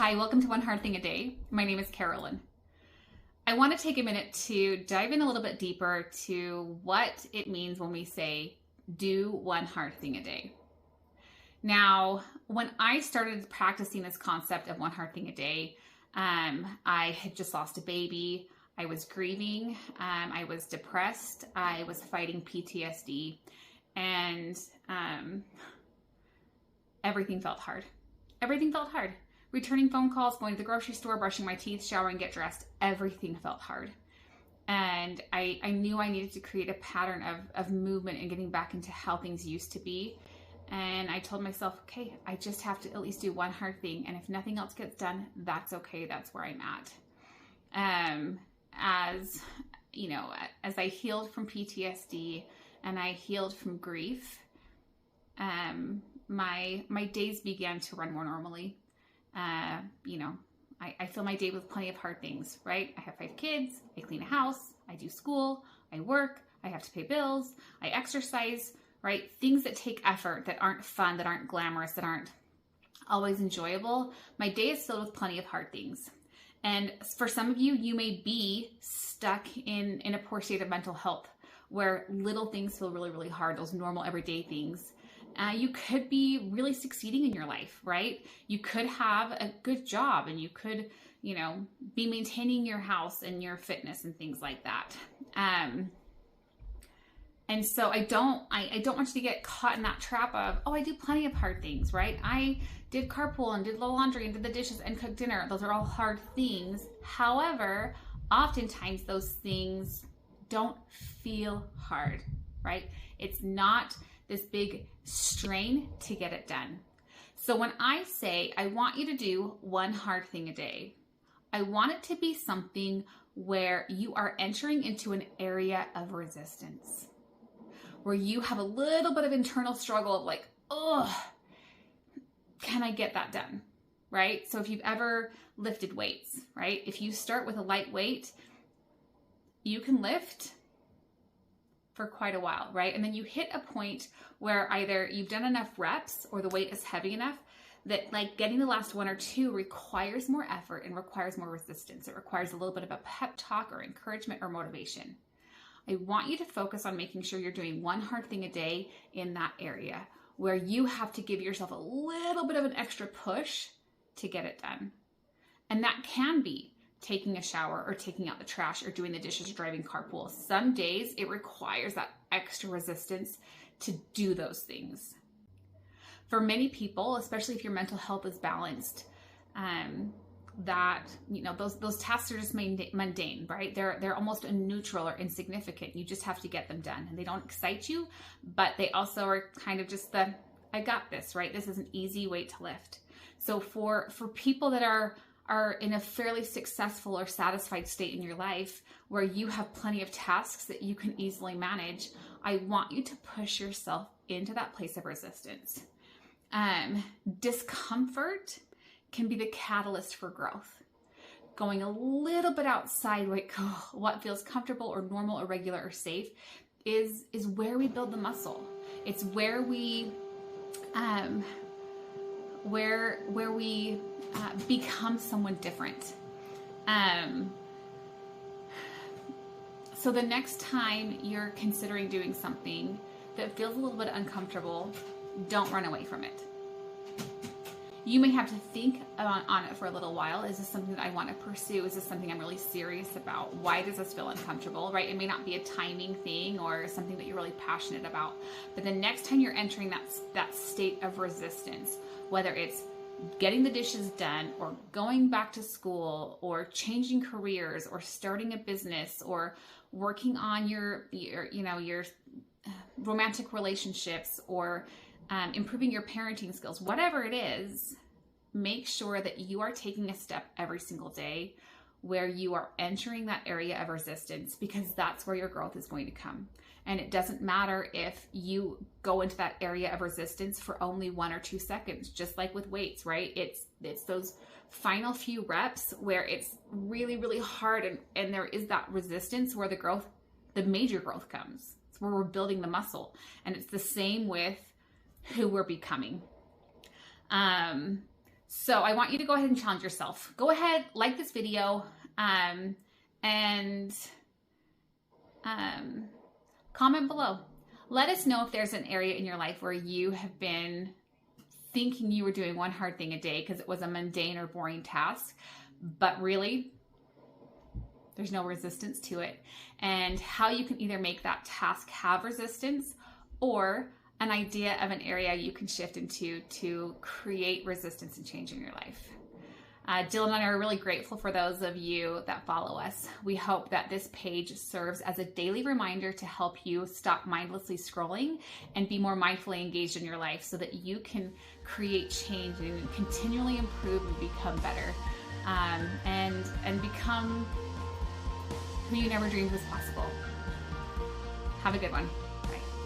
Hi, welcome to One Hard Thing a Day. My name is Carolynn. I want to take a minute to dive in a little bit deeper to what it means when we say do one hard thing a day. Now, when I started practicing this concept of one hard thing a day, I had just lost a baby. I was grieving. I was depressed. I was fighting PTSD, and everything felt hard. Everything felt hard. Returning phone calls, going to the grocery store, brushing my teeth, showering, get dressed, everything felt hard. And I knew I needed to create a pattern of movement and getting back into how things used to be. And I told myself, okay, I just have to at least do one hard thing. And if nothing else gets done, that's okay. That's where I'm at. As you know, as I healed from PTSD and I healed from grief, my days began to run more normally. I fill my day with plenty of hard things, right? I have 5 kids, I clean a house, I do school, I work, I have to pay bills, I exercise, right? Things that take effort, that aren't fun, that aren't glamorous, that aren't always enjoyable. My day is filled with plenty of hard things. And for some of you, you may be stuck in a poor state of mental health where little things feel really, really hard, those normal everyday things. You could be really succeeding in your life, right? You could have a good job and you could, be maintaining your house and your fitness and things like that. And so I don't want you to get caught in that trap of, I do plenty of hard things, right? I did carpool and did the laundry and did the dishes and cooked dinner. Those are all hard things. However, oftentimes those things don't feel hard, right? It's not this big strain to get it done. So when I say I want you to do one hard thing a day, I want it to be something where you are entering into an area of resistance, where you have a little bit of internal struggle of like, can I get that done, right? So if you've ever lifted weights, right? If you start with a light weight, you can lift for quite a while, right? And then you hit a point where either you've done enough reps or the weight is heavy enough that like getting the last 1 or 2 requires more effort and requires more resistance. It requires a little bit of a pep talk or encouragement or motivation. I want you to focus on making sure you're doing one hard thing a day in that area where you have to give yourself a little bit of an extra push to get it done. And that can be taking a shower or taking out the trash or doing the dishes or driving carpool. Some days it requires that extra resistance to do those things. For many people, especially if your mental health is balanced, those tasks are just mundane, right? They're almost neutral or insignificant. You just have to get them done, and they don't excite you, but they also are kind of just I got this, right? This is an easy weight to lift. So for people that are in a fairly successful or satisfied state in your life where you have plenty of tasks that you can easily manage, I want you to push yourself into that place of resistance. Discomfort can be the catalyst for growth. Going a little bit outside what feels comfortable or normal or regular or safe is where we build the muscle. It's where we become someone different. So the next time you're considering doing something that feels a little bit uncomfortable, don't run away from it. You may have to think on it for a little while. Is this something that I want to pursue? Is this something I'm really serious about? Why does this feel uncomfortable, right? It may not be a timing thing or something that you're really passionate about. But the next time you're entering that state of resistance, whether it's getting the dishes done or going back to school or changing careers or starting a business or working on your romantic relationships or improving your parenting skills, whatever it is, make sure that you are taking a step every single day where you are entering that area of resistance, because that's where your growth is going to come. And it doesn't matter if you go into that area of resistance for only 1 or 2 seconds, just like with weights, right? It's those final few reps where it's really, really hard and there is that resistance where the major growth comes. It's where we're building the muscle. And it's the same with who we're becoming. So I want you to go ahead and challenge yourself. Go ahead, like this video, and comment below. Let us know if there's an area in your life where you have been thinking you were doing one hard thing a day because it was a mundane or boring task, but really there's no resistance to it, and how you can either make that task have resistance or an idea of an area you can shift into to create resistance and change in your life. Jill and I are really grateful for those of you that follow us. We hope that this page serves as a daily reminder to help you stop mindlessly scrolling and be more mindfully engaged in your life so that you can create change and continually improve and become better, and become who you never dreamed was possible. Have a good one.